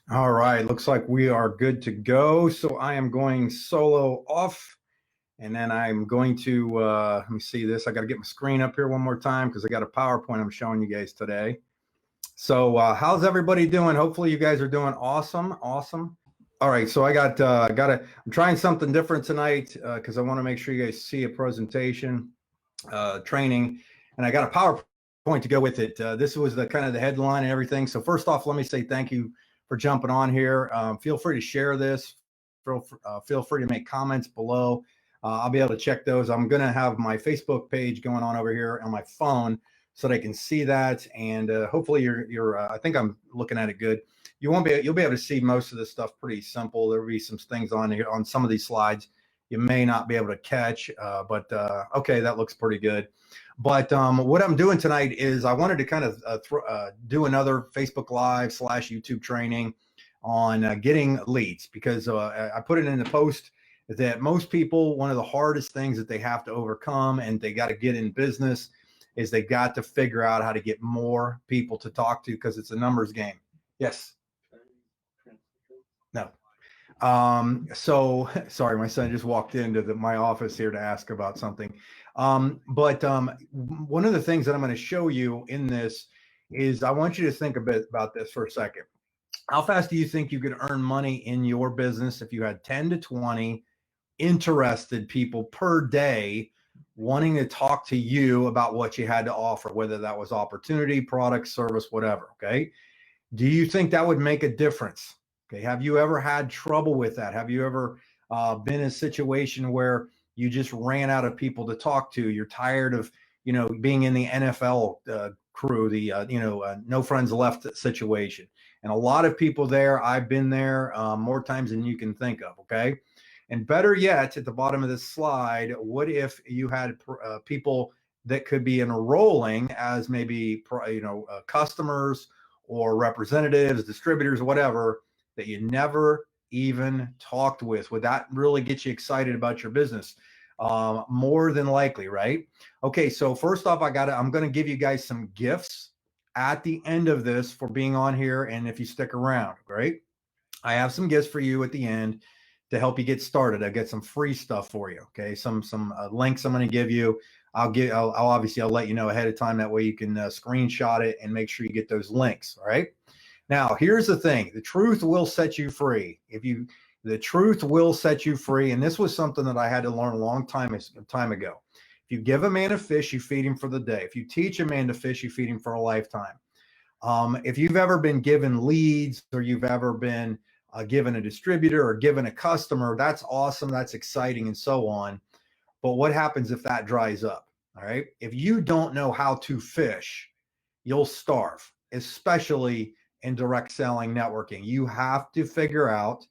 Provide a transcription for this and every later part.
All right, looks like we are good to go. So I am going solo off, and then I'm going to let me see this. I got to get my screen up here one more time because I got a PowerPoint I'm showing you guys today. So how's everybody doing? Hopefully you guys are doing awesome, awesome. All right, so I'm trying something different tonight because I want to make sure you guys see a presentation, training, and I got a PowerPoint to go with it. This was the kind of the headline and everything. So first off, let me say thank you for jumping on here. Feel free to share this. Feel free to make comments below. I'll be able to check those. I'm going to have my Facebook page going on over here on my phone so they can see that. And hopefully you're I think I'm looking at it good. You'll be able to see most of this stuff pretty simple. There'll be some things on here on some of these slides you may not be able to catch, but okay, that looks pretty good. But what I'm doing tonight is I wanted to kind of do another Facebook Live / YouTube training on getting leads because I put it in the post that most people, one of the hardest things that they have to overcome and they got to get in business is they got to figure out how to get more people to talk to because it's a numbers game. Yes. No. So sorry, my son just walked into my office here to ask about something. But one of the things that I'm going to show you in this is I want you to think a bit about this for a second. How fast do you think you could earn money in your business if you had 10 to 20 interested people per day wanting to talk to you about what you had to offer, whether that was opportunity, product, service, whatever? Okay. Do you think that would make a difference? Okay. Have you ever had trouble with that? Have you ever been in a situation where you just ran out of people to talk to? You're tired of, being in the NFL crew, the, no friends left situation. And a lot of people there, I've been there more times than you can think of. Okay. And better yet, at the bottom of this slide, what if you had people that could be enrolling as maybe, customers or representatives, distributors, whatever, that you never even talked with? Would that really get you excited about your business? More than likely, right? Okay, so first off, I'm going to give you guys some gifts at the end of this for being on here, and if you stick around, great. I have some gifts for you at the end to help you get started. I get some free stuff for you. Okay, some links I'm going to give you. I'll obviously I'll let you know ahead of time. That way you can screenshot it and make sure you get those links. All right. Now here's the thing: the truth will set you free. The truth will set you free, and this was something that I had to learn a long time ago. If you give a man a fish, you feed him for the day. If you teach a man to fish, you feed him for a lifetime. If you've ever been given leads or you've ever been given a distributor or given a customer, that's awesome, that's exciting, and so on. But what happens if that dries up? All right. If you don't know how to fish, you'll starve, especially in direct selling networking. You have to figure out,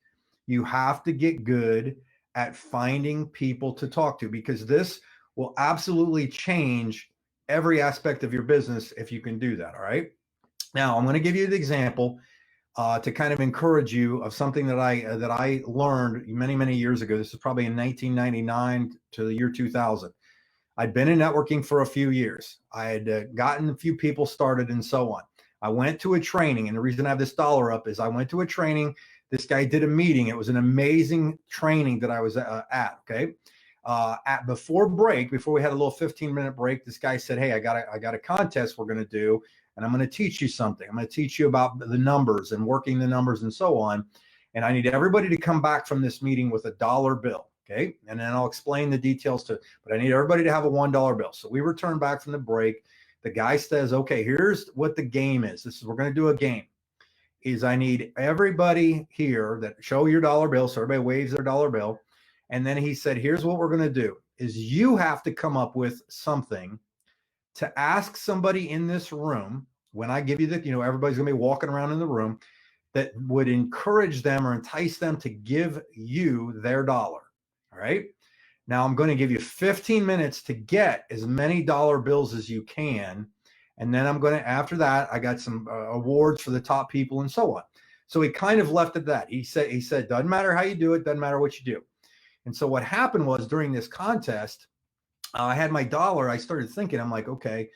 you have to get good at finding people to talk to because this will absolutely change every aspect of your business if you can do that. All right. Now, I'm going to give you an example to kind of encourage you of something that I learned many years ago. This is probably in 1999 to the year 2000. I'd been in networking for a few years. I had gotten a few people started and so on. I went to a training, and the reason I have this dollar up is I went to a training. This guy did a meeting. It was an amazing training that I was at. Okay. Before we had a little 15-minute break, this guy said, "Hey, I got a contest we're going to do, and I'm going to teach you something. I'm going to teach you about the numbers and working the numbers and so on. And I need everybody to come back from this meeting with a dollar bill." Okay. And then I'll explain the details but I need everybody to have a $1 bill. So we return back from the break. The guy says, "Okay, here's what the game is. We're going to do a game. I need everybody here that show your dollar bill." So everybody waves their dollar bill. And then he said, "Here's what we're going to do is you have to come up with something to ask somebody in this room when I give you everybody's going to be walking around in the room that would encourage them or entice them to give you their dollar." All right. Now I'm going to give you 15 minutes to get as many dollar bills as you can. And then after that, I got some awards for the top people and so on. So he kind of left it that. He said, "Doesn't matter how you do it. Doesn't matter what you do." And so what happened was during this contest, I had my dollar. I started thinking, I'm like, okay,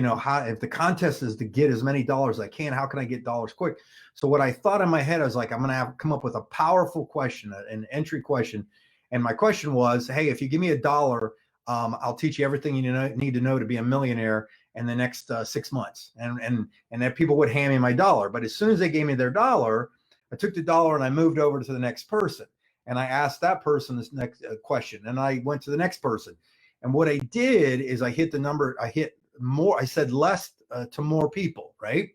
how, if the contest is to get as many dollars as I can, how can I get dollars quick? So what I thought in my head, I was like, I'm going to have come up with a powerful question, an entry question. And my question was, hey, if you give me $1, I'll teach you everything you need to know to be a millionaire in the next 6 months. And that people would hand me my $1. But as soon as they gave me their $1, I took the $1 and I moved over to the next person. And I asked that person this next question. And I went to the next person. And what I did is I hit the number, I hit more, I said less to more people, right?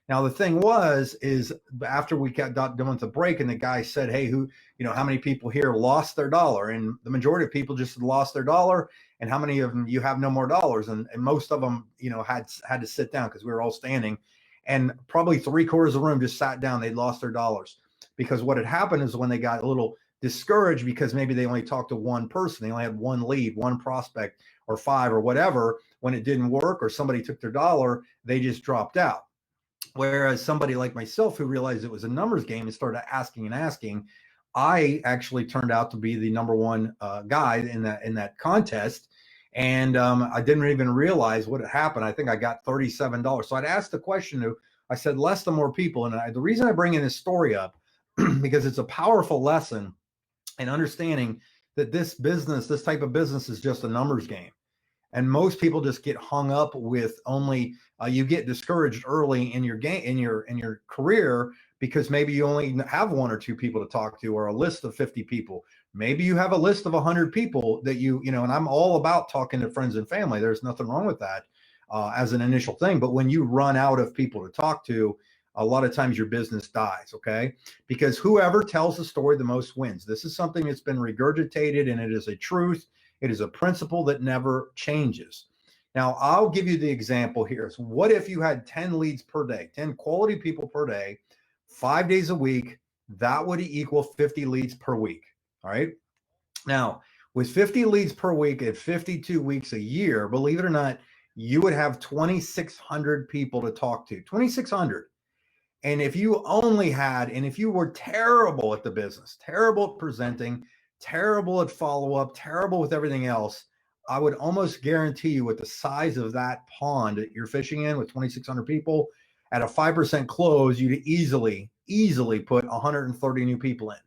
Now, the thing is after we got done with the break and the guy said, hey, how many people here lost their $1? And the majority of people just lost their $1. And how many of them you have no more dollars? And most of them, had to sit down because we were all standing. And probably 3/4 of the room just sat down. They'd lost their $1 because what had happened is when they got a little discouraged because maybe they only talked to one person, they only had one lead, one prospect, or 5 or whatever. When it didn't work or somebody took their $1, they just dropped out. Whereas somebody like myself who realized it was a numbers game and started asking and asking, I actually turned out to be the number one guy in that contest. And I didn't even realize what had happened. I think I got $37. So I'd asked the question I said less to more people. And the reason I bring in this story up, because it's a powerful lesson in understanding that this type of business is just a numbers game. And most people just get hung up with only you get discouraged early in your game in your career because maybe you only have 1 or 2 people to talk to or a list of 50 people. Maybe you have a list of 100 people that and I'm all about talking to friends and family. There's nothing wrong with that as an initial thing. But when you run out of people to talk to, a lot of times your business dies, okay? Because whoever tells the story the most wins. This is something that's been regurgitated and it is a truth. It is a principle that never changes. Now, I'll give you the example here. So what if you had 10 leads per day, 10 quality people per day, 5 days a week? That would equal 50 leads per week, all right? Now, with 50 leads per week at 52 weeks a year, believe it or not, you would have 2,600 people to talk to, 2,600. And if you were terrible at the business, terrible at presenting, terrible at follow-up, terrible with everything else, I would almost guarantee you with the size of that pond that you're fishing in with 2,600 people, at a 5% close, you'd easily put 130 new people in.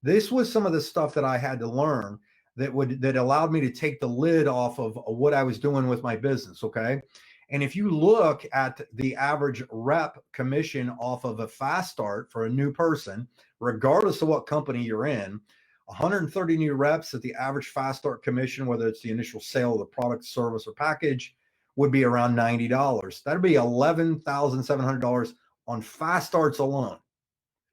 This was some of the stuff that I had to learn that allowed me to take the lid off of what I was doing with my business, okay? And if you look at the average rep commission off of a fast start for a new person, regardless of what company you're in, 130 new reps at the average fast start commission, whether it's the initial sale of the product, service, or package, would be around $90. That'd be $11,700 on fast starts alone.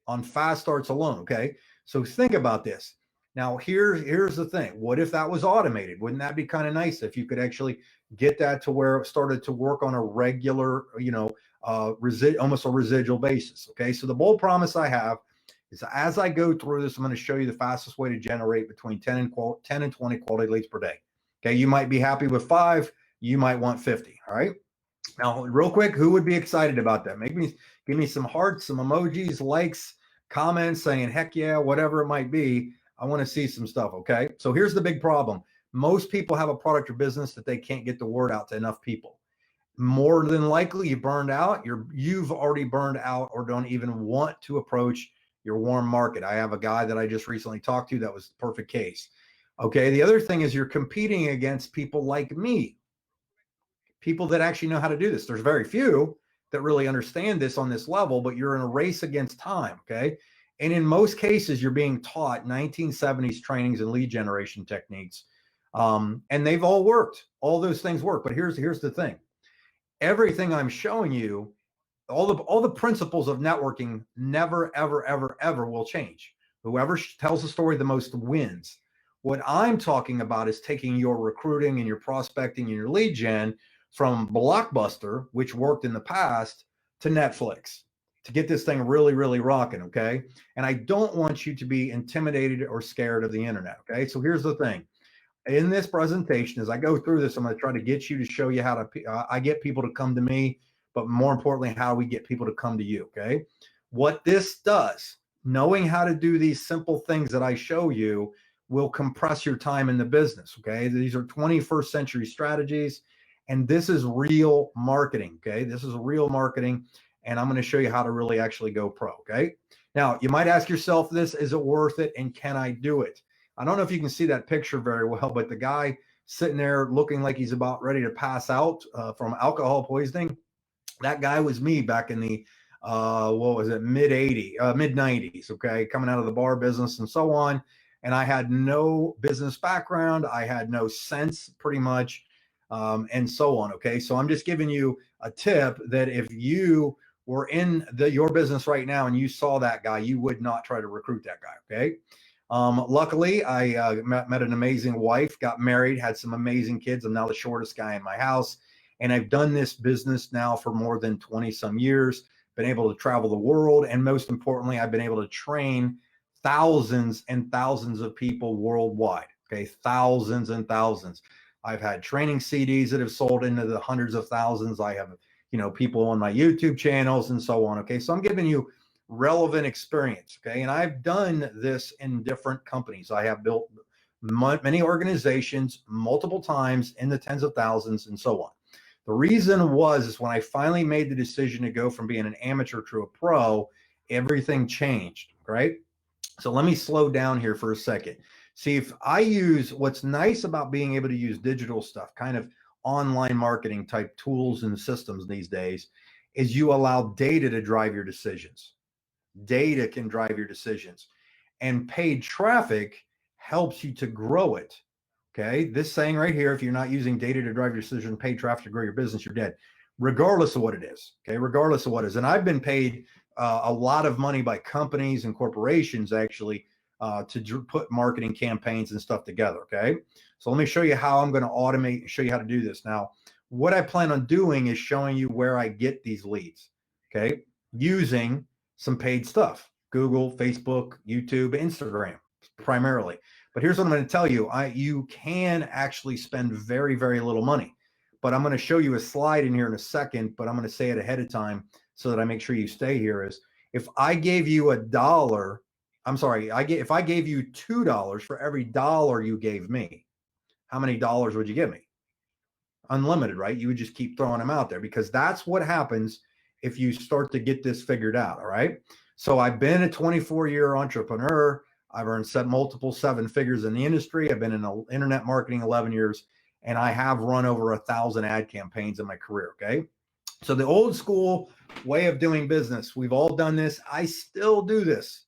On fast starts alone, okay? So think about this. Now, here's the thing. What if that was automated? Wouldn't that be kind of nice if you could actually get that to where it started to work on a regular, almost a residual basis, okay? So the bold promise I have is as I go through this, I'm going to show you the fastest way to generate between 10 and 20 quality leads per day. Okay, you might be happy with 5, you might want 50. All right. Now, real quick, who would be excited about that? Give me some hearts, some emojis, likes, comments saying heck yeah, whatever it might be. I want to see some stuff. Okay. So here's the big problem. Most people have a product or business that they can't get the word out to enough people. More than likely you burned out. You've already burned out or don't even want to approach your warm market. I have a guy that I just recently talked to that was the perfect case. Okay. The other thing is you're competing against people like me, people that actually know how to do this. There's very few that really understand this on this level, but you're in a race against time. Okay. And in most cases, you're being taught 1970s trainings and lead generation techniques. And they've all worked. All those things work. But here's the thing. Everything I'm showing you, all the principles of networking never, ever, ever, ever will change. Whoever tells the story the most wins. What I'm talking about is taking your recruiting and your prospecting and your lead gen from Blockbuster, which worked in the past, to Netflix to get this thing really, really rocking, okay? And I don't want you to be intimidated or scared of the internet, okay? So here's the thing. In this presentation, as I go through this, I'm going to try to get you to show you how to, I get people to come to me, but more importantly, how we get people to come to you, okay? What this does, knowing how to do these simple things that I show you will compress your time in the business, okay? These are 21st century strategies, And this is real marketing. Okay. This is real marketing. And I'm going to show you how to really actually go pro. Okay. Now you might ask yourself this, is it worth it? And can I do it? I don't know if you can see that picture very well, but the guy sitting there looking like he's about ready to pass out from alcohol poisoning, that guy was me back in the what was it, mid 90s, okay, coming out of the bar business and so on. And I had no business background, I had no sense pretty much, and so on. Okay, so I'm just giving you a tip that if you were in your business right now and you saw that guy, you would not try to recruit that guy. Okay. Luckily, I met an amazing wife, got married, had some amazing kids. I'm now the shortest guy in my house. And I've done this business now for more than 20 some years, been able to travel the world. And most importantly, I've been able to train thousands and thousands of people worldwide. Okay. Thousands and thousands. I've had training CDs that have sold into the hundreds of thousands. I have, people on my YouTube channels and so on. Okay. So I'm giving you relevant experience. Okay. And I've done this in different companies. I have built many organizations multiple times in the tens of thousands and so on. The reason is when I finally made the decision to go from being an amateur to a pro, everything changed, right? So let me slow down here for a second. See, if I use, what's nice about being able to use digital stuff, kind of online marketing type tools and systems these days, is you allow data to drive your decisions. Data can drive your decisions, and paid traffic helps you to grow it. Okay, this saying right here, if you're not using data to drive your decision, paid traffic to grow your business, you're dead, regardless of what it is. Okay, regardless of what it is. And I've been paid a lot of money by companies and corporations actually to put marketing campaigns and stuff together. Okay, so let me show you how I'm going to automate and show you how to do this. Now, what I plan on doing is showing you where I get these leads. Okay, using some paid stuff: Google, Facebook, YouTube, Instagram, primarily. But here's what I'm going to tell you. You can actually spend very, very little money. But I'm going to show you a slide in here in a second, but I'm going to say it ahead of time so that I make sure you stay here. Is if I gave you $1, if I gave you $2 for every dollar you gave me, how many dollars would you give me? Unlimited, right? You would just keep throwing them out there, because that's what happens if you start to get this figured out. All right. So I've been a 24-year entrepreneur. I've earned multiple seven figures in the industry. I've been in internet marketing 11 years, and I have run over 1,000 ad campaigns in my career. Okay. So the old school way of doing business, we've all done this. I still do this.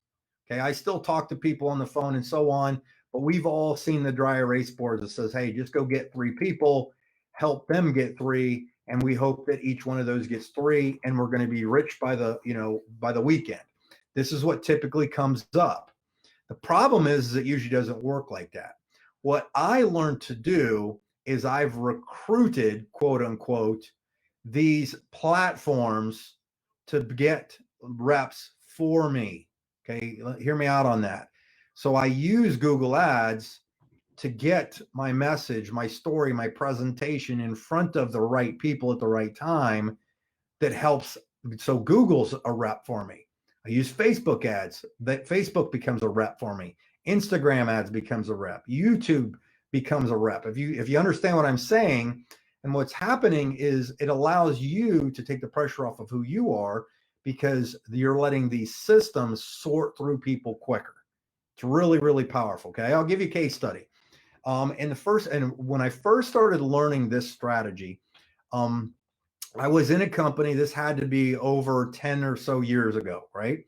Okay. I still talk to people on the phone and so on, but we've all seen the dry erase board that says, hey, just go get 3 people, help them get 3. And we hope that each one of those gets 3, and we're going to be rich by the weekend. This is what typically comes up. The problem is it usually doesn't work like that. What I learned to do is I've recruited, quote unquote, these platforms to get reps for me. Okay, hear me out on that. So I use Google Ads to get my message, my story, my presentation in front of the right people at the right time. That helps. So Google's a rep for me. I use Facebook ads. That Facebook becomes a rep for me. Instagram ads becomes a rep. YouTube becomes a rep. If you understand what I'm saying, and what's happening is it allows you to take the pressure off of who you are, because you're letting these systems sort through people quicker. It's really, really powerful. Okay, I'll give you a case study. When I first started learning this strategy, I was in a company. This had to be over 10 or so years ago, right?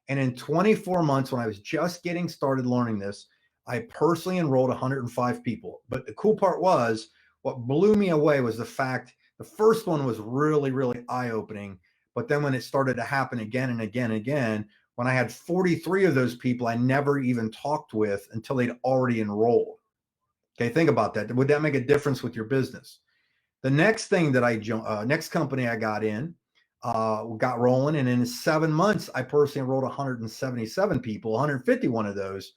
And in 24 months, when I was just getting started learning this, I personally enrolled 105 people. But the cool part was, what blew me away was the fact the first one was really, really eye-opening. But then when it started to happen again and again and again, when I had 43 of those people I never even talked with until they'd already enrolled. Okay, think about that. Would that make a difference with your business? The next thing that next company I got in, got rolling, and in 7 months, I personally enrolled 177 people. 151 of those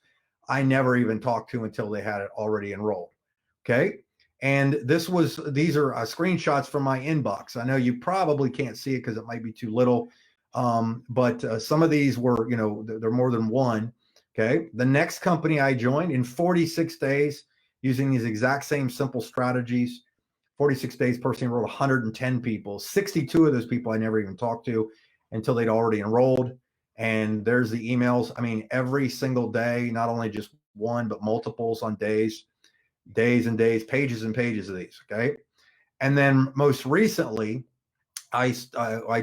I never even talked to until they had it already enrolled. Okay, and these are screenshots from my inbox. I know you probably can't see it because it might be too little, but some of these were, they're more than one. Okay, the next company I joined, in 46 days, using these exact same simple strategies, 46 days, personally enrolled 110 people. 62 of those people I never even talked to until they'd already enrolled. And there's the emails. I mean, every single day, not only just one, but multiples on days and days, pages and pages of these. Okay. And then most recently, I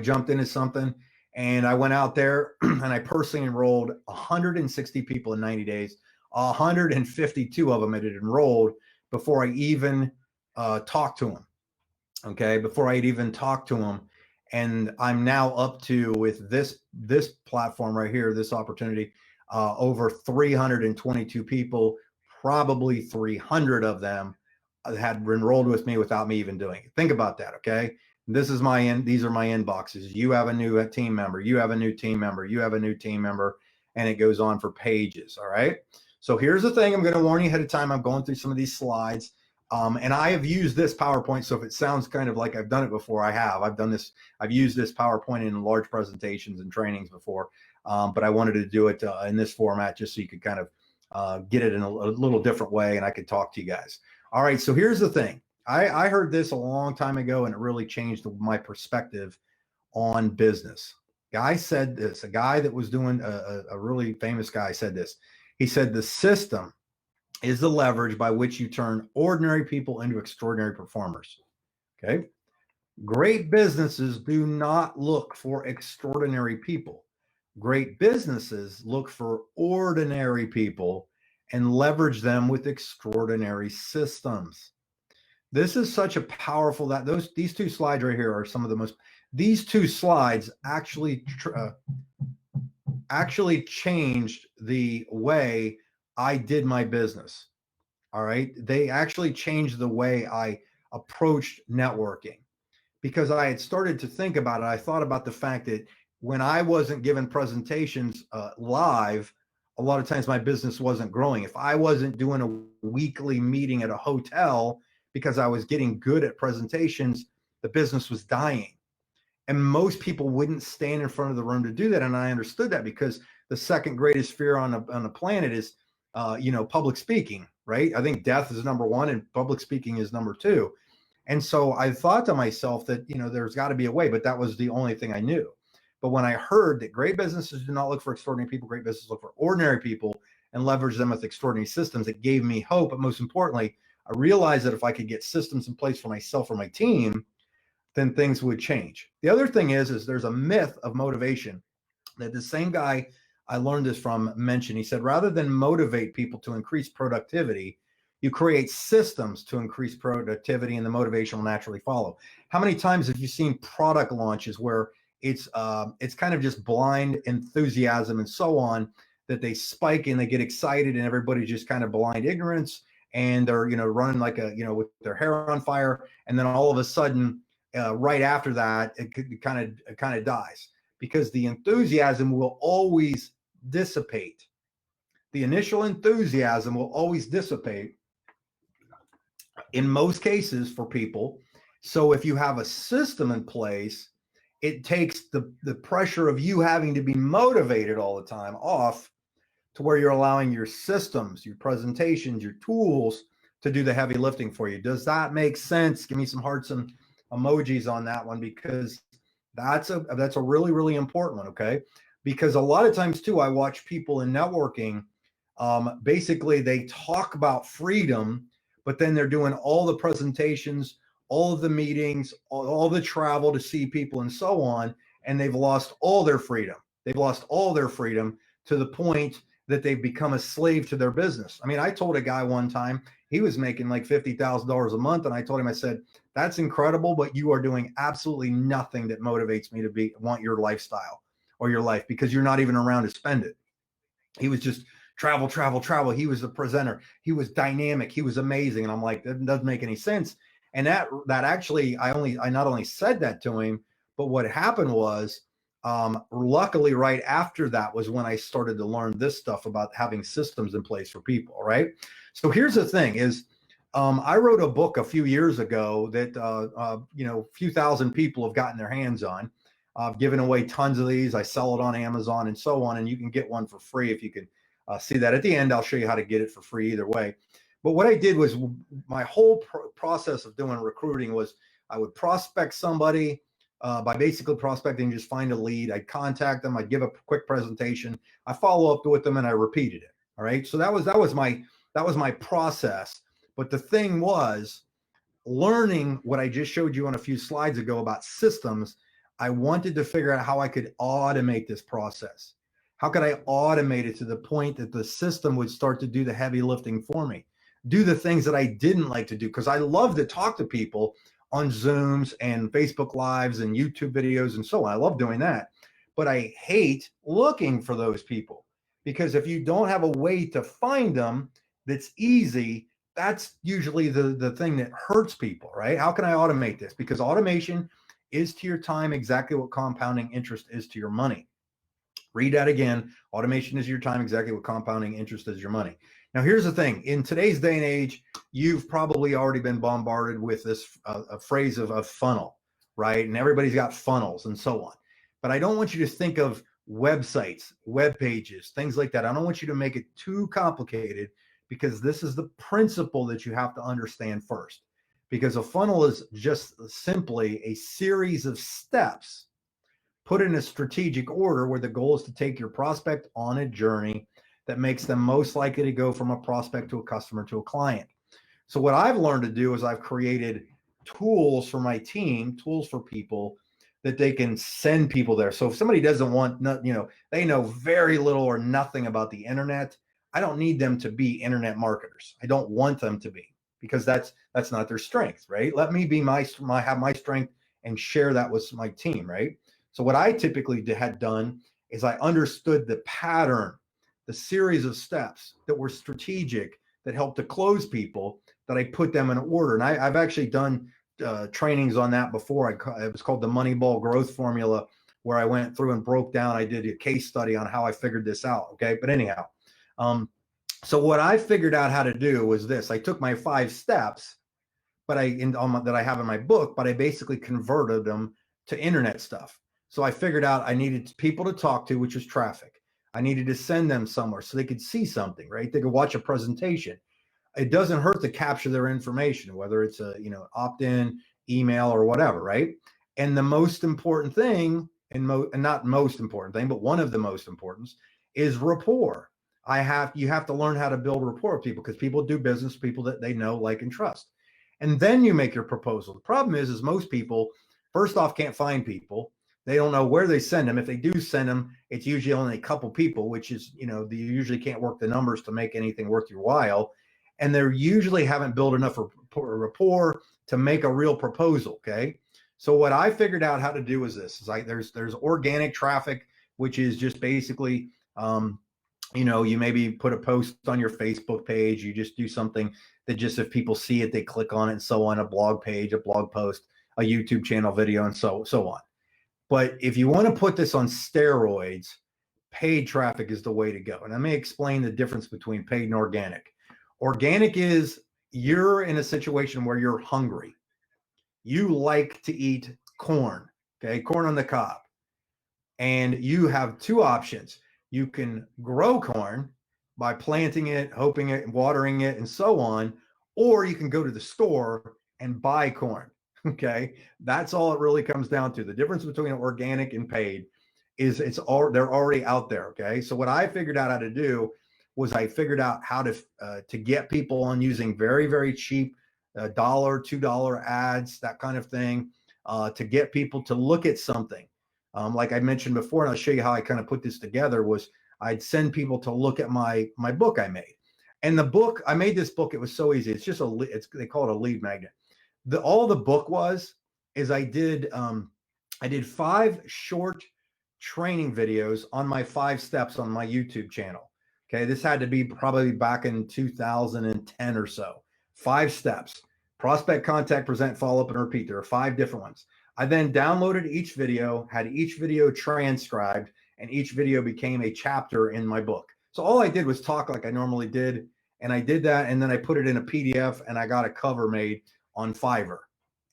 jumped into something and I went out there and I personally enrolled 160 people in 90 days. 152 of them had enrolled before I even talked to them. Okay, before I'd even talked to them, and I'm now up to, with this platform right here, this opportunity, over 322 people. Probably 300 of them had enrolled with me without me even doing it. Think about that. Okay, this is these are my inboxes. You have a new team member. You have a new team member. You have a new team member, and it goes on for pages. All right. So here's the thing. I'm going to warn you ahead of time. I'm going through some of these slides. And I have used this PowerPoint. So if it sounds kind of like I've done it before, I have. I've done this. I've used this PowerPoint in large presentations and trainings before. But I wanted to do it in this format just so you could kind of get it in a little different way and I could talk to you guys. All right. So here's the thing. I heard this a long time ago and it really changed my perspective on business. Guy said this. A guy that was doing a really famous guy said this. He said the system is the leverage by which you turn ordinary people into extraordinary performers. Okay. Great businesses do not look for extraordinary people. Great businesses look for ordinary people and leverage them with extraordinary systems. This is such a powerful, these two slides right here are some of the most, these two slides actually changed the way I did my business. All right. They actually changed the way I approached networking because I had started to think about it. I thought about the fact that when I wasn't giving presentations live, a lot of times my business wasn't growing. If I wasn't doing a weekly meeting at a hotel because I was getting good at presentations, the business was dying. And most people wouldn't stand in front of the room to do that. And I understood that because the second greatest fear on the planet is, public speaking, right? I think death is number one and public speaking is number two. And so I thought to myself that, there's got to be a way, but that was the only thing I knew. But when I heard that great businesses do not look for extraordinary people, great businesses look for ordinary people and leverage them with extraordinary systems, it gave me hope. But most importantly, I realized that if I could get systems in place for myself or my team, then things would change. The other thing is there's a myth of motivation that the same guy I learned this from mentioned. He said, rather than motivate people to increase productivity, you create systems to increase productivity and the motivation will naturally follow. How many times have you seen product launches where it's kind of just blind enthusiasm and so on, that they spike and they get excited and everybody's just kind of blind ignorance and they're, running like with their hair on fire. And then all of a sudden, right after that, it kind of dies because the enthusiasm will always dissipate. The initial enthusiasm will always dissipate in most cases for people. So if you have a system in place, it takes the pressure of you having to be motivated all the time off to where you're allowing your systems, your presentations, your tools to do the heavy lifting for you. Does that make sense? Give me some hearts and emojis on that one, because that's a really, really important one. Okay. Because a lot of times too, I watch people in networking, basically they talk about freedom, but then they're doing all the presentations, all of the meetings, all the travel to see people and so on. And they've lost all their freedom. They've lost all their freedom to the point that they've become a slave to their business. I mean, I told a guy one time, he was making like $50,000 a month. And I told him, I said, that's incredible, but you are doing absolutely nothing that motivates me to want your lifestyle or your life, because you're not even around to spend it. He was just travel. He was the presenter. He was dynamic. He was amazing. And I'm like, that doesn't make any sense. And that actually, I not only said that to him, but what happened was, luckily right after that was when I started to learn this stuff about having systems in place for people. Right. So here's the thing is, I wrote a book a few years ago that, a few thousand people have gotten their hands on. I've given away tons of these. I sell it on Amazon and so on, and you can get one for free if you can see that at the end. I'll show you how to get it for free either way. But what I did was my whole process of doing recruiting was I would prospect somebody by basically prospecting, just find a lead. I'd contact them. I'd give a quick presentation. I follow up with them and I repeated it. All right. So that was my process. But the thing was, learning what I just showed you on a few slides ago about systems, I wanted to figure out how I could automate this process. How could I automate it to the point that the system would start to do the heavy lifting for me, do the things that I didn't like to do? Because I love to talk to people on Zooms and Facebook Lives and YouTube videos and so on. I love doing that. But I hate looking for those people, because if you don't have a way to find them that's easy, that's usually the thing that hurts people, right? How can I automate this? Because automation is to your time exactly what compounding interest is to your money. Read that again. Automation is your time exactly what compounding interest is your money. Now, here's the thing. In today's day and age, you've probably already been bombarded with this a phrase of a funnel, right? And everybody's got funnels and so on. But I don't want you to think of websites, web pages, things like that. I don't want you to make it too complicated, because this is the principle that you have to understand first. Because a funnel is just simply a series of steps put in a strategic order where the goal is to take your prospect on a journey that makes them most likely to go from a prospect to a customer to a client. So what I've learned to do is I've created tools for my team, tools for people that they can send people there. So if somebody doesn't want, they know very little or nothing about the internet, I don't need them to be internet marketers. I don't want them to be, because that's not their strength, right? Let me be have my strength and share that with my team, right? So what I typically had done is I understood the pattern, the series of steps that were strategic, that helped to close people, that I put them in order. And I've actually done trainings on that before. It was called the Moneyball Growth Formula, where I went through and broke down. I did a case study on how I figured this out. Okay. But anyhow, so what I figured out how to do was this. I took my 5 steps, that I have in my book, but I basically converted them to internet stuff. So I figured out I needed people to talk to, which is traffic. I needed to send them somewhere so they could see something, right? They could watch a presentation. It doesn't hurt to capture their information, whether it's a, opt-in, email, or whatever, right? And the most important thing, and not most important thing, but one of the most important, is rapport. You have to learn how to build rapport with people, because people do business, people that they know, like, and trust. And then you make your proposal. The problem is most people, first off, can't find people. They don't know where they send them. If they do send them, it's usually only a couple people, which is, you usually can't work the numbers to make anything worth your while. And they usually haven't built enough rapport to make a real proposal. Okay. So what I figured out how to do is this: there's organic traffic, which is just basically, you maybe put a post on your Facebook page. You just do something that just, if people see it, they click on it, and so on. A blog page, a blog post, a YouTube channel video, and so on. But if you want to put this on steroids, paid traffic is the way to go. And let me explain the difference between paid and organic. Organic is, you're in a situation where you're hungry. You like to eat corn, okay? Corn on the cob. And you have 2 options. You can grow corn by planting it, hoping it, watering it, and so on, or you can go to the store and buy corn. Okay, that's all it really comes down to. The difference between organic and paid is they're already out there. Okay, so what I figured out how to do was I figured out how to get people on using very, very cheap $1, $2 ads, that kind of thing, to get people to look at something. Like I mentioned before, and I'll show you how I kind of put this together, was I'd send people to look at my book I made. And the book, I made this book, it was so easy. It's just they call it a lead magnet. All the book is I did 5 short training videos on my 5 steps on my YouTube channel. Okay, this had to be probably back in 2010 or so. 5 steps: prospect, contact, present, follow up, and repeat. There are 5 different ones. I then downloaded each video, had each video transcribed, and each video became a chapter in my book. So all I did was talk like I normally did, and I did that, and then I put it in a PDF, and I got a cover made on Fiverr.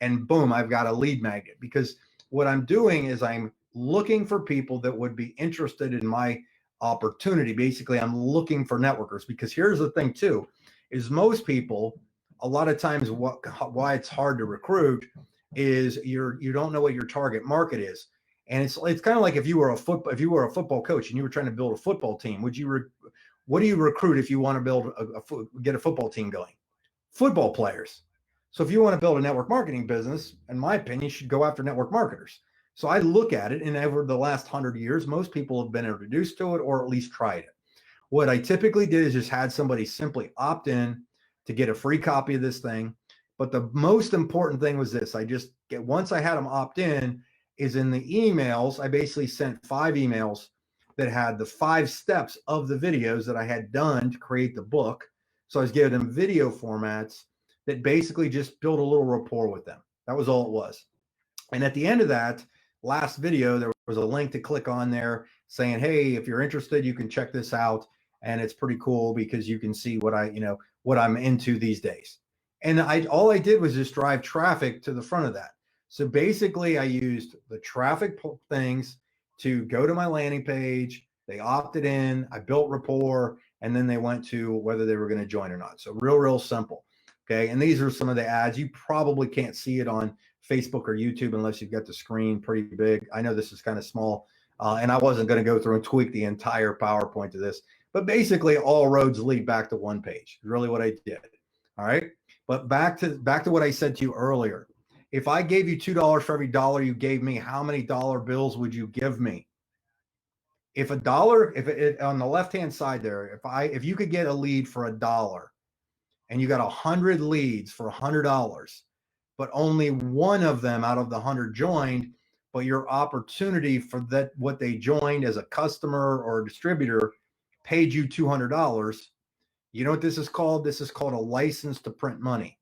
And boom, I've got a lead magnet. Because what I'm doing is I'm looking for people that would be interested in my opportunity. Basically, I'm looking for networkers, because here's the thing too. is most people, a lot of times why it's hard to recruit is you don't know what your target market is. And it's kind of like if you were a football coach and you were trying to build a football team, what do you recruit if you want to build get a football team going? Football players. So if you want to build a network marketing business, in my opinion, you should go after network marketers. So I look at it, and over the last 100 years, most people have been introduced to it or at least tried it. What I typically did is just had somebody simply opt in to get a free copy of this thing. But the most important thing was this: once I had them opt in, is in the emails, I basically sent 5 emails that had the 5 steps of the videos that I had done to create the book. So I was giving them video formats that basically just build a little rapport with them. That was all it was. And at the end of that last video, there was a link to click on there saying, hey, if you're interested, you can check this out. And it's pretty cool because you can see what I'm into these days. And all I did was just drive traffic to the front of that. So basically I used the traffic things to go to my landing page. They opted in, I built rapport, and then they went to whether they were going to join or not. So real simple. Okay. And these are some of the ads. You probably can't see it on Facebook or YouTube unless you've got the screen pretty big. I know this is kind of small, and I wasn't going to go through and tweak the entire PowerPoint to this, but basically all roads lead back to one page. Really what I did. All right. But back to what I said to you earlier. If I gave you $2 for every dollar you gave me, how many dollar bills would you give me? If on the left-hand side there, if you could get a lead for $1 and you got 100 leads for $100, but only one of them out of the 100 joined, but your opportunity for what they joined as a customer or a distributor paid you $200. You know what this is called? This is called a license to print money.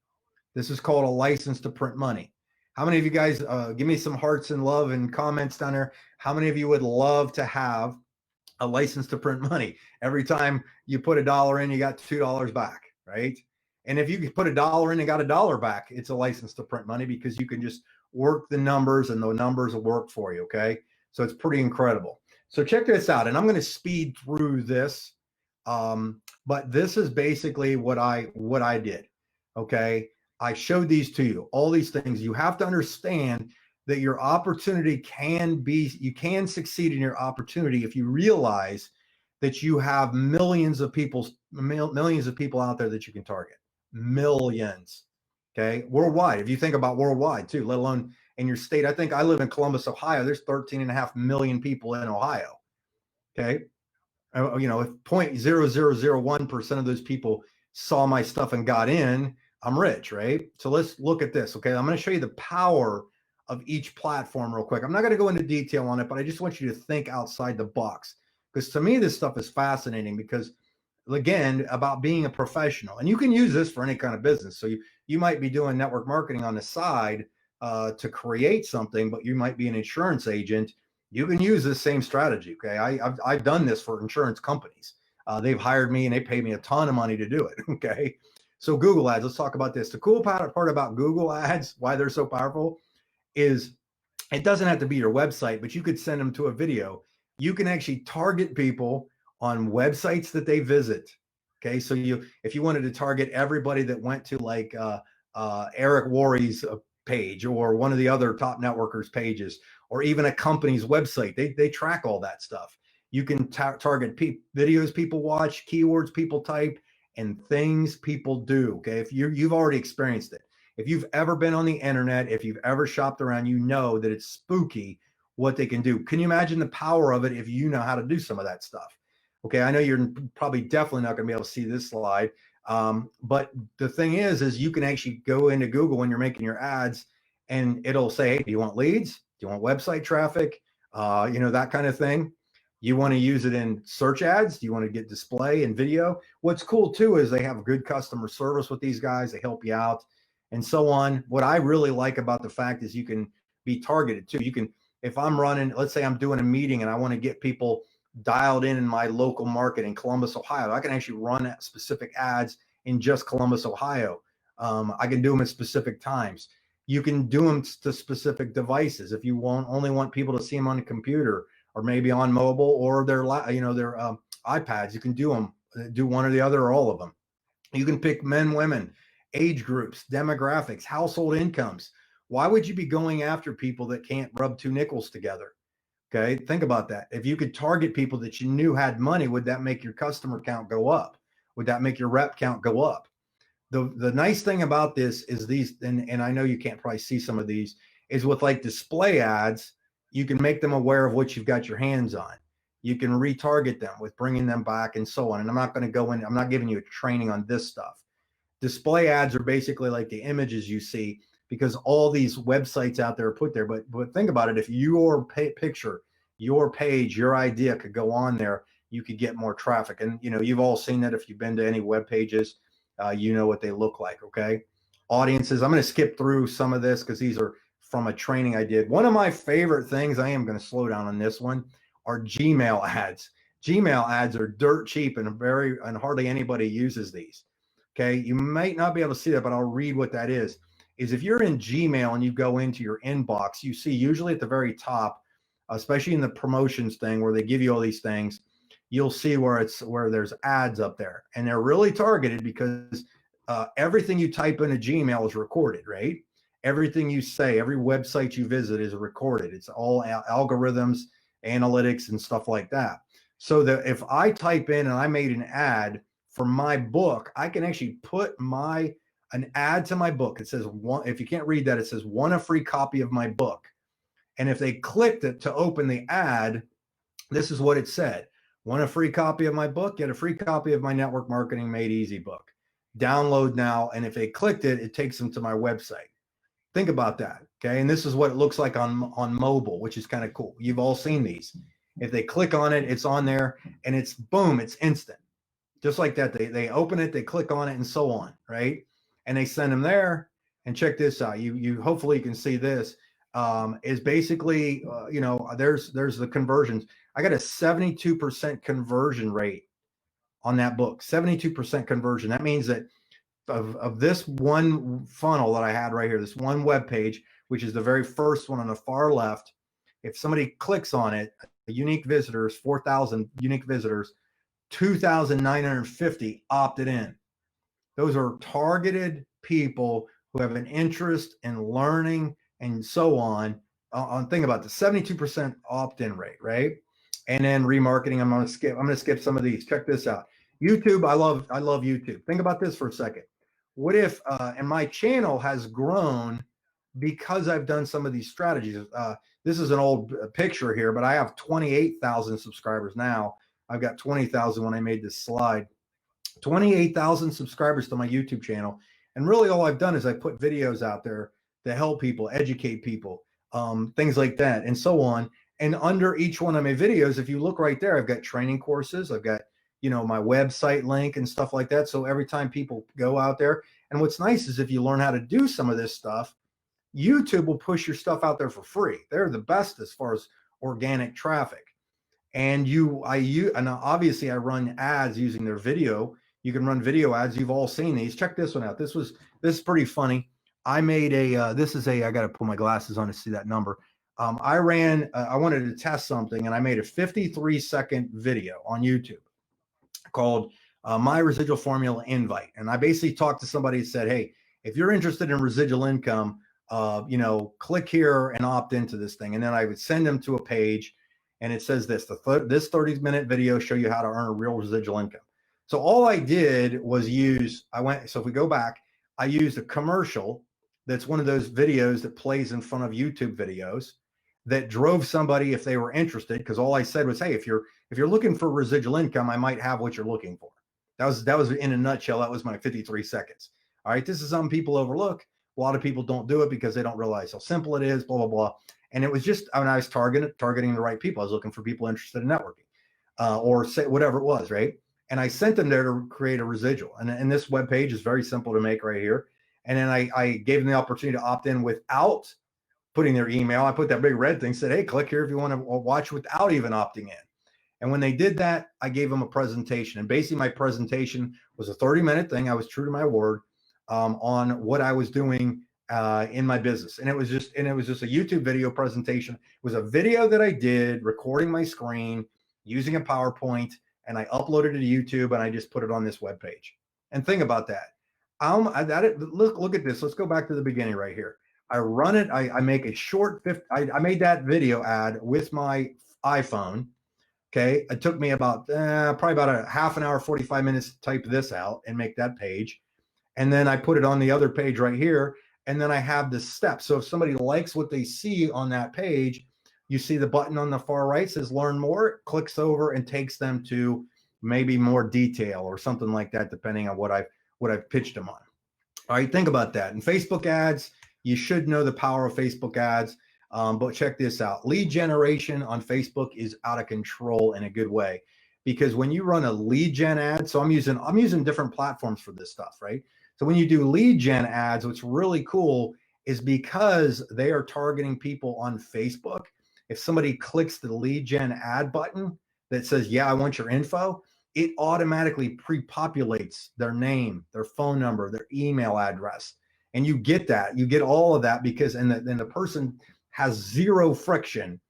This is called a license to print money. How many of you guys, give me some hearts and love and comments down there. How many of you would love to have a license to print money? Every time you put $1 in, you got $2 back, right? And if you could put $1 in and got $1 back, it's a license to print money because you can just work the numbers and the numbers will work for you, okay? So it's pretty incredible. So check this out, and I'm going to speed through this, but this is basically what I did, okay? I showed these to you, all these things. You have to understand that your opportunity you can succeed in your opportunity if you realize that you have millions of people out there that you can target. Millions, okay, worldwide. If you think about worldwide too, let alone in your state. I think I live in Columbus, Ohio. There's 13.5 million people in Ohio, okay? If 0.0001% of those people saw my stuff and got in, I'm rich, right? So let's look at this, okay? I'm going to show you the power of each platform real quick. I'm not going to go into detail on it, but I just want you to think outside the box, because to me, this stuff is fascinating because, again, about being a professional, and you can use this for any kind of business. So you might be doing network marketing on the side to create something, but you might be an insurance agent. You can use this same strategy, okay? I've done this for insurance companies. They've hired me and they pay me a ton of money to do it, okay? So Google ads, let's talk about this. The cool part about Google ads, why they're so powerful, is it doesn't have to be your website, but you could send them to a video. You can actually target people on websites that they visit. Okay, so if you wanted to target everybody that went to like Eric Worre's page or one of the other top networkers' pages, or even a company's website, they track all that stuff. You can target videos people watch, keywords people type, and things people do. Okay, if you've already experienced it. If you've ever been on the internet, if you've ever shopped around, you know that it's spooky what they can do. Can you imagine the power of it if you know how to do some of that stuff? Okay, I know you're probably definitely not going to be able to see this slide, but the thing is you can actually go into Google when you're making your ads, and it'll say, hey, do you want leads? Do you want website traffic? That kind of thing. You want to use it in search ads? Do you want to get display and video? What's cool too is they have good customer service with these guys. They help you out and so on. What I really like about the fact is you can be targeted too. You can, if I'm running, let's say I'm doing a meeting and I want to get people dialed in my local market in Columbus, Ohio, I can actually run specific ads in just Columbus, Ohio. I can do them at specific times. You can do them to specific devices. If you only want people to see them on a computer or maybe on mobile or their iPads, you can do them, do one or the other or all of them. You can pick men, women, age groups, demographics, household incomes. Why would you be going after people that can't rub two nickels together? Okay, think about that. If you could target people that you knew had money, would that make your customer count go up? Would that make your rep count go up? The nice thing about this is these, and I know you can't probably see some of these, is with like display ads, you can make them aware of what you've got your hands on. You can retarget them with bringing them back and so on. And I'm not going to go in, I'm not giving you a training on this stuff. Display ads are basically like the images you see because all these websites out there are put there. But think about it. If your picture, your page, your idea could go on there, you could get more traffic. And you know, you've all seen that if you've been to any web pages, you know what they look like. Okay. Audiences. I'm going to skip through some of this because these are from a training I did. One of my favorite things, I am going to slow down on this one, are Gmail ads. Gmail ads are dirt cheap and hardly anybody uses these. Okay, you might not be able to see that, but I'll read what that is. Is if you're in Gmail and you go into your inbox, you see usually at the very top, especially in the promotions thing where they give you all these things, you'll see where there's ads up there, and they're really targeted because everything you type into Gmail is recorded, right? Everything you say, every website you visit is recorded. It's all algorithms, analytics, and stuff like that. So that if I type in and I made an ad for my book, I can actually put an ad to my book. It says one, if you can't read that, it says want a free copy of my book. And if they clicked it to open the ad, this is what it said. Want a free copy of my book? Get a free copy of my Network Marketing Made Easy book. Download now. And if they clicked it, it takes them to my website. Think about that. Okay. And this is what it looks like on mobile, which is kind of cool. You've all seen these. If they click on it, it's on there and it's boom, it's instant. Just like that. They open it, they click on it, and so on, right? And they send them there. And check this out. You hopefully you can see this. Is basically you know, there's the conversions. I got a 72% conversion rate on that book. 72% conversion. That means that of this one funnel that I had right here, this one web page, which is the very first one on the far left, if somebody clicks on it, the unique visitors, 4,000 unique visitors, 2,950 opted in. Those are targeted people who have an interest in learning and so on. Think about the 72% opt-in rate, right? And then remarketing. I'm going to skip some of these. Check this out. YouTube. I love YouTube. Think about this for a second. What if, and my channel has grown because I've done some of these strategies. This is an old picture here, but I have 28,000 subscribers now. I've got 20,000 when I made this slide. 28,000 subscribers to my YouTube channel. And really all I've done is I put videos out there to help people, educate people, things like that, and so on. And under each one of my videos, if you look right there, I've got training courses. I've got, you know, my website link and stuff like that. So every time people go out there, and what's nice is if you learn how to do some of this stuff, YouTube will push your stuff out there for free. They're the best as far as organic traffic. And and obviously I run ads using their video. You can run video ads. You've all seen these. Check this one out. This is pretty funny. I made I got to put my glasses on to see that number. I wanted to test something and I made a 53-second video on YouTube called My Residual Formula Invite. And I basically talked to somebody and said, hey, if you're interested in residual income, you know, click here and opt into this thing. And then I would send them to a page and it says this 30-minute video show you how to earn a real residual income. So all I did was so if we go back, I used a commercial that's one of those videos that plays in front of YouTube videos that drove somebody if they were interested, because all I said was, hey, if you're looking for residual income, I might have what you're looking for. That was in a nutshell. That was my 53 seconds. All right. This is something people overlook. A lot of people don't do it because they don't realize how simple it is, blah, blah, blah. And it was just, I was targeting the right people. I was looking for people interested in networking or say whatever it was, right? And I sent them there to create a residual. And this web page is very simple to make right here. And then I gave them the opportunity to opt in without putting their email. I put that big red thing, said, hey, click here if you want to watch without even opting in. And when they did that, I gave them a presentation. And basically my presentation was a 30-minute thing. I was true to my word on what I was doing in my business. And it was just a YouTube video presentation. It was a video that I did recording my screen using a PowerPoint, and I uploaded it to YouTube and I just put it on this webpage. And think about that. Look at this. Let's go back to the beginning right here. I run it. I make a short I made that video ad with my iPhone. Okay. It took me about probably about a half an hour, 45 minutes to type this out and make that page. And then I put it on the other page right here. And then I have the steps. So if somebody likes what they see on that page, you see the button on the far right says learn more, clicks over and takes them to maybe more detail or something like that, depending on what I've pitched them on. All right, think about that. And Facebook ads, you should know the power of Facebook ads. But check this out. Lead generation on Facebook is out of control in a good way, because when you run a lead gen ad, so I'm using different platforms for this stuff, right? So when you do lead gen ads, what's really cool is because they are targeting people on Facebook. If somebody clicks the lead gen ad button that says, yeah, I want your info, it automatically pre-populates their name, their phone number, their email address. And you get that. You get all of that because then the person has zero friction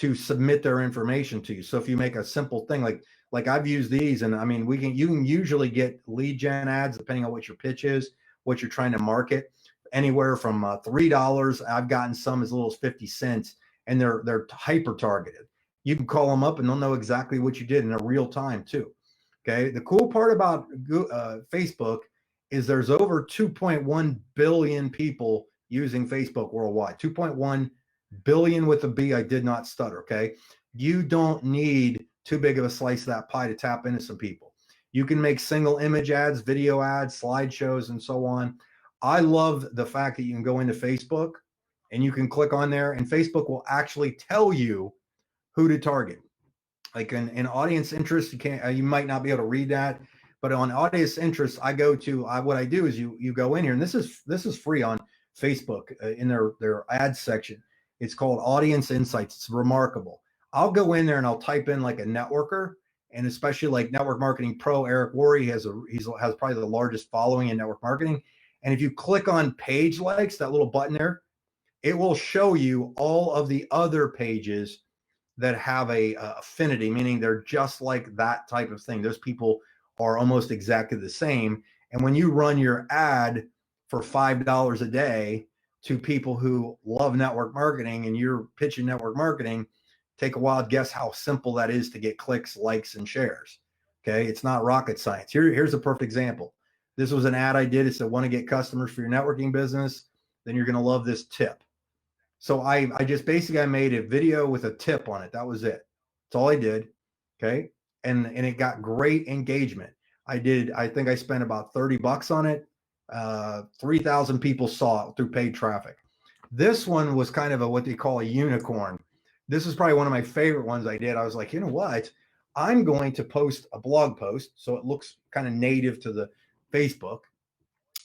to submit their information to you. So if you make a simple thing like I've used these, and I mean, you can usually get lead gen ads depending on what your pitch is, what you're trying to market, anywhere from $3. I've gotten some as little as 50 cents, and they're hyper targeted. You can call them up and they'll know exactly what you did in a real time too. Okay. The cool part about Facebook is there's over 2.1 billion people using Facebook worldwide. 2.1 billion with a B. I did not stutter. Okay. You don't need too big of a slice of that pie to tap into some people. You can make single image ads, video ads, slideshows, and so on. I love the fact that you can go into Facebook and you can click on there, and Facebook will actually tell you who to target. Like in audience interest, you might not be able to read that, but on audience interest, I go to what I do is you go in here, and this is free on Facebook in their ads section. It's called Audience Insights. It's remarkable. I'll go in there and I'll type in like a networker, and especially like Network Marketing Pro, Eric Worre has probably the largest following in network marketing. And if you click on page likes, that little button there, it will show you all of the other pages that have a affinity, meaning they're just like that type of thing. Those people are almost exactly the same. And when you run your ad for $5 a day to people who love network marketing and you're pitching network marketing, take a wild guess how simple that is to get clicks, likes, and shares. Okay. It's not rocket science. Here's a perfect example. This was an ad I did. It said, want to get customers for your networking business? Then you're going to love this tip. So I just basically I made a video with a tip on it. That was it. That's all I did. Okay. And it got great engagement. I think I spent about $30 on it. 3,000 people saw it through paid traffic. This one was kind of what they call a unicorn. This is probably one of my favorite ones I did. I was like, you know what? I'm going to post a blog post so it looks kind of native to the Facebook.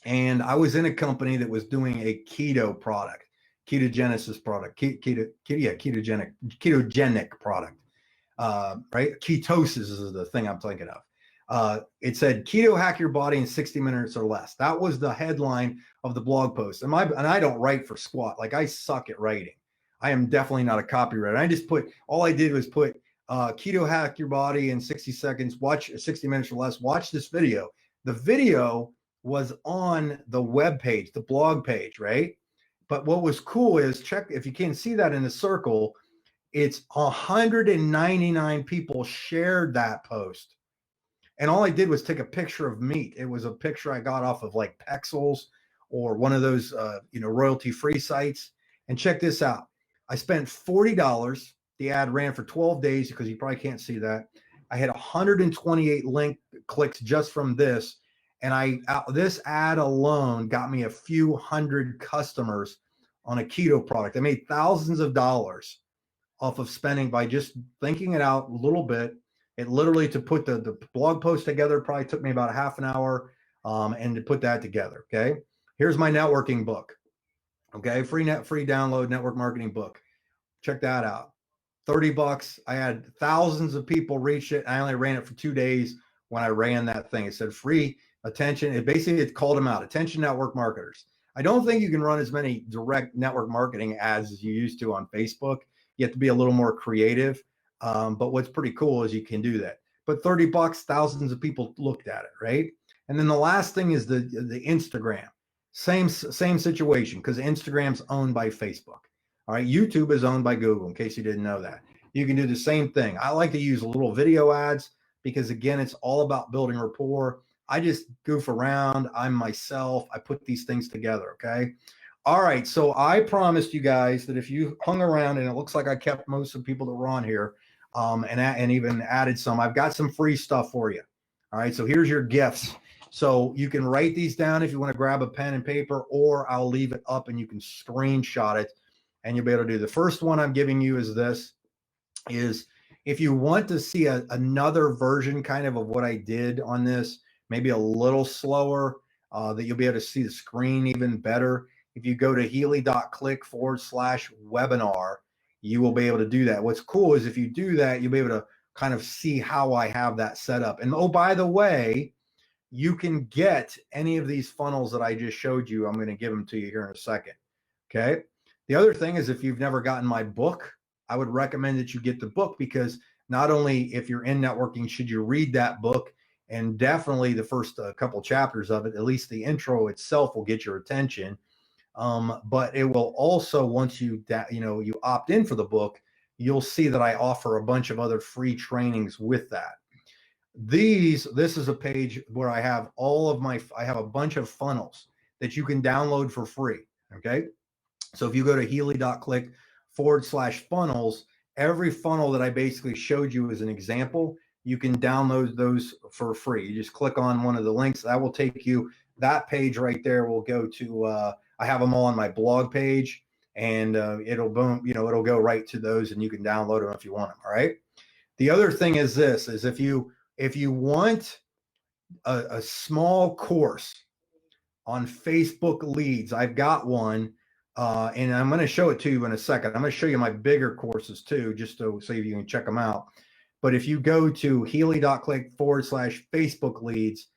And I was in a company that was doing a keto product. Ketogenesis product, ketogenic product, right? Ketosis is the thing I'm thinking of. It said keto hack your body in 60 minutes or less. That was the headline of the blog post. And I don't write for squat. Like I suck at writing. I am definitely not a copywriter. All I did was put keto hack your body in 60 seconds, watch 60 minutes or less, watch this video. The video was on the web page, the blog page, right? But what was cool is check if you can see that in the circle, it's 199 people shared that post. And all I did was take a picture of meat. It was a picture I got off of like Pexels or one of those royalty-free sites. And check this out. I spent $40. The ad ran for 12 days because you probably can't see that. I had 128 link clicks just from this. And this ad alone got me a few hundred customers on a keto product. I made thousands of dollars off of spending by just thinking it out a little bit. It literally, to put the blog post together, probably took me about a half an hour, and to put that together. Okay. Here's my networking book. Okay. Free download network marketing book. Check that out. $30. I had thousands of people reach it. I only ran it for 2 days when I ran that thing. It said free attention. It called them out. Attention network marketers. I don't think you can run as many direct network marketing ads as you used to on Facebook. You have to be a little more creative. But what's pretty cool is you can do that. But $30, thousands of people looked at it, right? And then the last thing is the Instagram. Same situation, because Instagram's owned by Facebook. All right, YouTube is owned by Google, in case you didn't know that. You can do the same thing. I like to use little video ads because, again, it's all about building rapport. I just goof around. I'm myself. I put these things together, okay? All right, so I promised you guys that if you hung around, and it looks like I kept most of the people that were on here, and even added some, I've got some free stuff for you. All right, so here's your gifts. So you can write these down if you want to grab a pen and paper, or I'll leave it up and you can screenshot it and you'll be able to do. The first one I'm giving you is this, is if you want to see another version kind of what I did on this, maybe a little slower, that you'll be able to see the screen even better. If you go to healy.click/webinar, you will be able to do that. What's cool is if you do that, you'll be able to kind of see how I have that set up. And oh, by the way, you can get any of these funnels that I just showed you. I'm going to give them to you here in a second. Okay. The other thing is, if you've never gotten my book, I would recommend that you get the book, because not only if you're in networking should you read that book, and definitely the first couple chapters of it, at least the intro itself will get your attention. But it will also, once you opt in for the book, you'll see that I offer a bunch of other free trainings with that. This is a page where I have I have a bunch of funnels that you can download for free. Okay. So if you go to healy.click/funnels, every funnel that I basically showed you as an example, you can download those for free. You just click on one of the links that will take you, that page right there will go to, I have them all on my blog page, and it'll go right to those, and you can download them if you want them. All right. The other thing is this, is if you want a small course on Facebook leads, I've got one, and I'm going to show it to you in a second. I'm going to show you my bigger courses too, just so you can check them out. But if you go to healy.click/Facebook leads,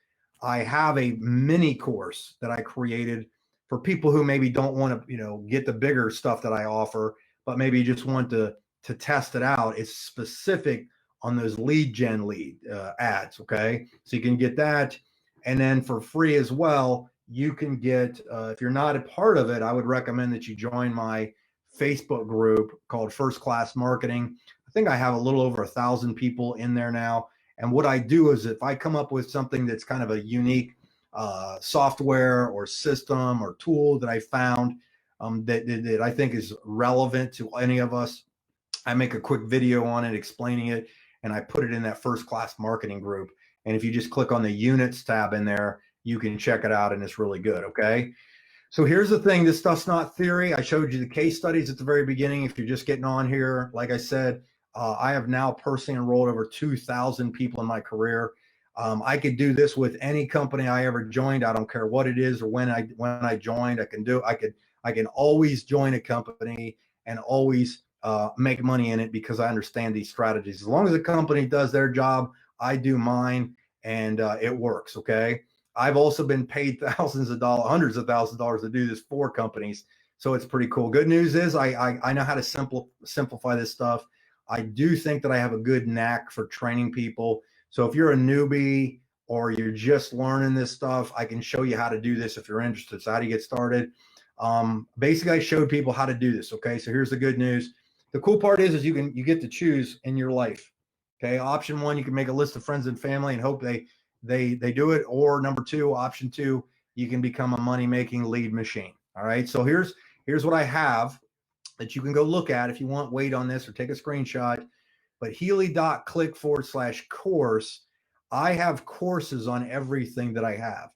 I have a mini course that I created for people who maybe don't want to, get the bigger stuff that I offer, but maybe just want to test it out. It's specific on those lead ads. Okay. So you can get that. And then for free as well, you can get, if you're not a part of it, I would recommend that you join my Facebook group called First Class Marketing. I think I have a little over 1,000 people in there now. And what I do is, if I come up with something that's kind of a unique software or system or tool that I found that I think is relevant to any of us, I make a quick video on it explaining it, and I put it in that First Class Marketing group. And if you just click on the units tab in there, you can check it out, and it's really good. Okay. So here's the thing. This stuff's not theory. I showed you the case studies at the very beginning. If you're just getting on here, like I said, I have now personally enrolled over 2,000 people in my career. I could do this with any company I ever joined. I don't care what it is or when I joined. I can always join a company and always make money in it, because I understand these strategies. As long as the company does their job, I do mine, and it works. Okay. I've also been paid thousands of dollars, hundreds of thousands of dollars to do this for companies. So it's pretty cool. Good news is I know how to simplify this stuff. I do think that I have a good knack for training people. So if you're a newbie or you're just learning this stuff, I can show you how to do this if you're interested. So how do you get started? Basically, I showed people how to do this. Okay. So here's the good news. The cool part is you get to choose in your life. Okay. Option one, you can make a list of friends and family and hope they do it. Or number two, option two, you can become a money-making lead machine. All right. So here's what I have that you can go look at if you want weight on this, or take a screenshot. But healy.click/course, I have courses on everything that I have.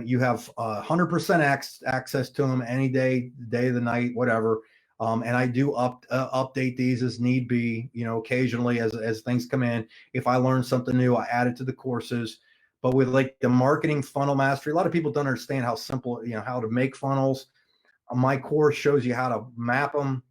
You have 100% access to them any day of the night, whatever. And I do update these as need be, occasionally as things come in. If I learn something new, I add it to the courses. But with like the marketing funnel mastery, a lot of people don't understand how simple, how to make funnels. My course shows you how to map them,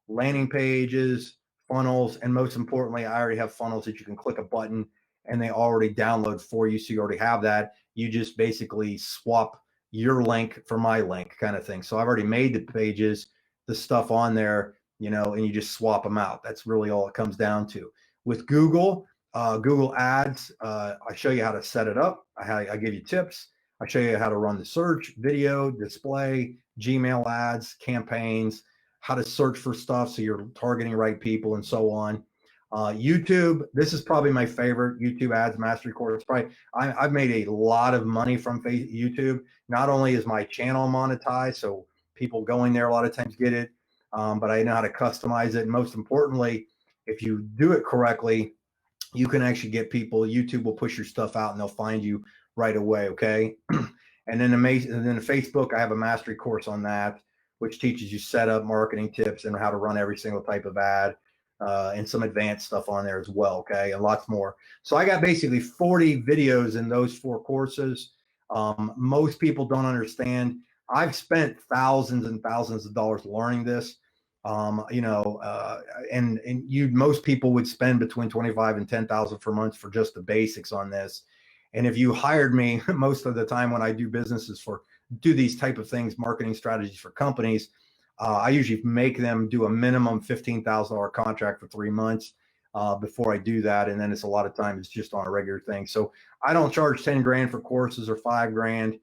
landing pages, funnels, and most importantly, I already have funnels that you can click a button and they already download for you. So you already have that. You just basically swap your link for my link kind of thing. So I've already made the pages, the stuff on there, and you just swap them out. That's really all it comes down to. With Google, Google Ads, I show you how to set it up. I give you tips. I show you how to run the search, video, display, Gmail ads, campaigns, how to search for stuff so you're targeting right people and so on. YouTube, this is probably my favorite YouTube ads mastery course. I've made a lot of money from YouTube. Not only is my channel monetized, so people going there a lot of times get it, but I know how to customize it. And most importantly, if you do it correctly, you can actually get people. YouTube will push your stuff out and they'll find you right away. Okay. And then Facebook, I have a mastery course on that, which teaches you setup, marketing tips, and how to run every single type of ad, and some advanced stuff on there as well. Okay. And lots more. So I got basically 40 videos in those 4 courses. Most people don't understand. I've spent thousands and thousands of dollars learning this. And most people would spend between 25 and 10,000 per month for just the basics on this. And if you hired me, most of the time when I do do these type of things, marketing strategies for companies, I usually make them do a minimum $15,000 contract for 3 months before I do that. And then it's a lot of times it's just on a regular thing. So I don't charge 10 grand for courses or 5 grand.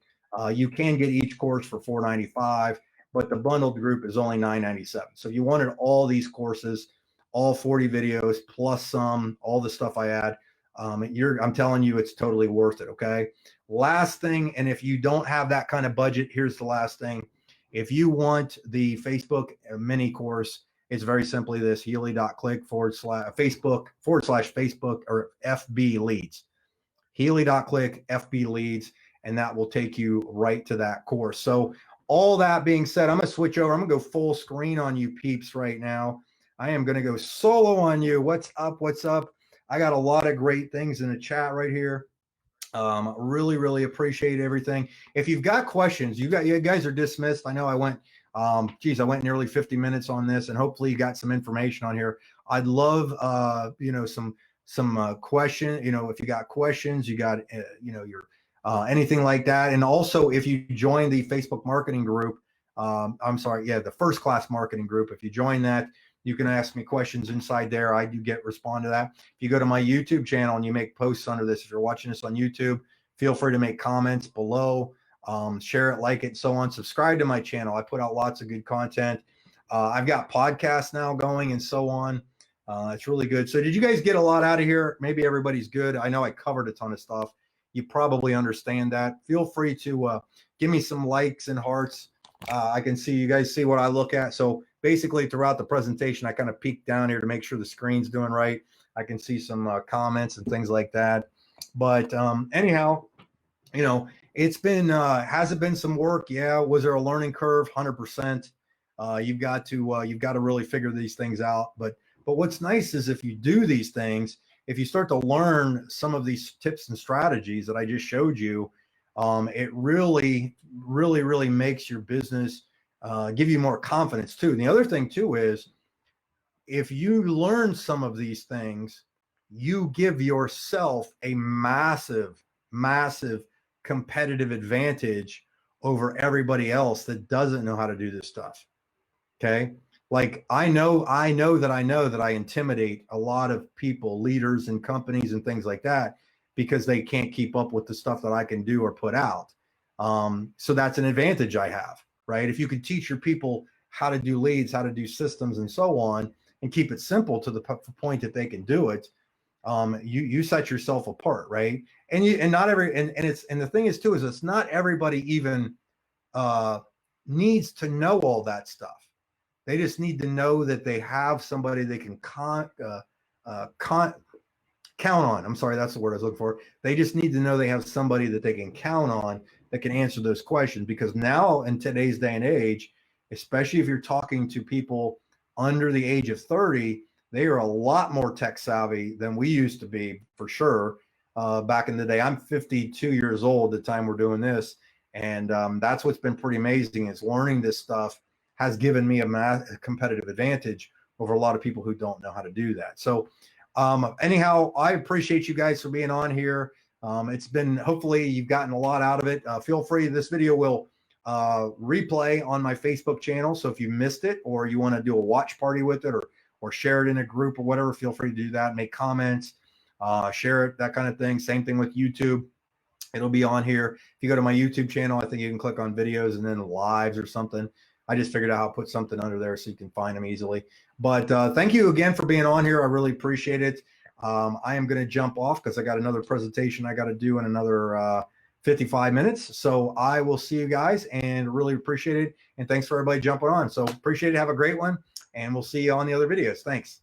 You can get each course for $495. But the bundled group is only $997. So if you wanted all these courses, all 40 videos, plus all the stuff I add, I'm telling you, it's totally worth it. Okay. Last thing, and if you don't have that kind of budget, here's the last thing. If you want the Facebook mini course, it's very simply this: Healy.click/Facebook or FB leads. Healy.click FB leads, and that will take you right to that course. So all that being said, I'm going to switch over. I'm going to go full screen on you peeps right now. I am going to go solo on you. What's up? What's up? I got a lot of great things in the chat right here. Really, really appreciate everything. If you've got questions, you guys are dismissed. I know I went nearly 50 minutes on this, and hopefully you got some information on here. I'd love, some question, if you got questions, you got, your anything like that. And also, if you join the Facebook marketing group, the first class marketing group, if you join that, you can ask me questions inside there. I do respond to that. If you go to my YouTube channel and you make posts under this, if you're watching this on YouTube, feel free to make comments below, share it, like it, so on. Subscribe to my channel. I put out lots of good content. I've got podcasts now going and so on. It's really good. So did you guys get a lot out of here? Maybe everybody's good. I know I covered a ton of stuff. You probably understand that. Feel free to give me some likes and hearts. I can see you guys see what I look at. So basically throughout the presentation, I kind of peek down here to make sure the screen's doing right. I can see some comments and things like that. But anyhow, it's been, has it been some work? Yeah. Was there a learning curve? 100%. You've got to really figure these things out. But what's nice is if you do these things, if you start to learn some of these tips and strategies that I just showed you, it really, really, really makes your business give you more confidence too. And the other thing too is if you learn some of these things, you give yourself a massive, massive competitive advantage over everybody else that doesn't know how to do this stuff. Okay. Like I know that I intimidate a lot of people, leaders and companies and things like that, because they can't keep up with the stuff that I can do or put out. So that's an advantage I have, right? If you can teach your people how to do leads, how to do systems and so on, and keep it simple to the point that they can do it, you set yourself apart, right? And the thing is too, is it's not everybody even needs to know all that stuff. They just need to know that they have somebody they can count on. I'm sorry, that's the word I was looking for. They just need to know they have somebody that they can count on that can answer those questions. Because now in today's day and age, especially if you're talking to people under the age of 30, they are a lot more tech savvy than we used to be, for sure. Back in the day, I'm 52 years old at the time we're doing this. And that's what's been pretty amazing, is learning this stuff has given me a competitive advantage over a lot of people who don't know how to do that. So anyhow, I appreciate you guys for being on here. It's been, hopefully you've gotten a lot out of it. Feel free, this video will replay on my Facebook channel. So if you missed it or you want to do a watch party with it or share it in a group or whatever, feel free to do that. Make comments. share it, that kind of thing. Same thing with YouTube. It'll be on here. If you go to my YouTube channel, I think you can click on videos and then lives or something. I just figured out how to put something under there so you can find them easily. But thank you again for being on here. I really appreciate it. I am going to jump off because I got another presentation I got to do in another 55 minutes. So I will see you guys and really appreciate it. And thanks for everybody jumping on. So appreciate it. Have a great one. And we'll see you on the other videos. Thanks.